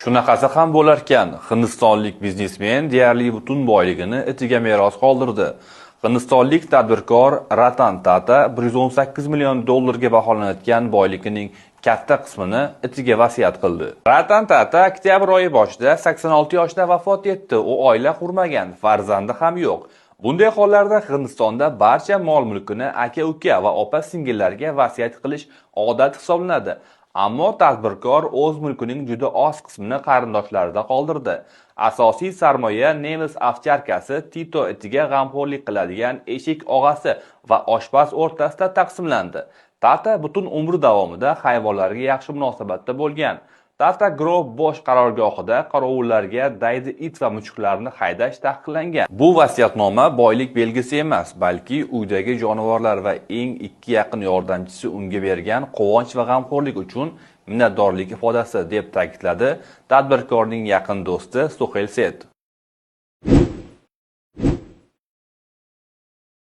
Shunaqasi ham bo'larkan, hindistonlik biznesmen deyarli butun boyligini itiga meros qoldirdi. Hindistonlik tadbirkor Ratan Tata 118 million dollarga baholanayotgan boyligining katta qismini itiga vasiyat qildi. Ratan Tata oktyabr oyi boshida 86 yoshda vafot etdi. U oila qurmagan, farzandi ham yo'q. Bunday hollarda Hindistonda barcha mol-mulkini aka-uka va opa-singillarga vasiyat qilish odat hisoblanadi. Ammo tadbirkor o'z mulkining juda oz qismini qarindoshlarida qoldirdi. Asosiy sarmoya nemis ovcharkasi Tito itiga g'amxo'rlik qiladigan eshik og'asi va oshpaz o'rtasida taqsimlandi. Tata butun umri davomida hayvonlarga yaxshi munosabatda bo'lgan. Tata Grove bosh qarorgohida qorovullarga daydi it va mushuklarni haydash taqiqlangan. Bu vasiyatnoma boylik belgisi emas, balki uydagi jonivorlar va eng ikki yaqin yordamchisi unga bergan quvonch va g'amxo'rlik uchun minnatdorlik ifodasi, deb ta'kidladi tadbirkorning yaqin do'sti Suhel Seth.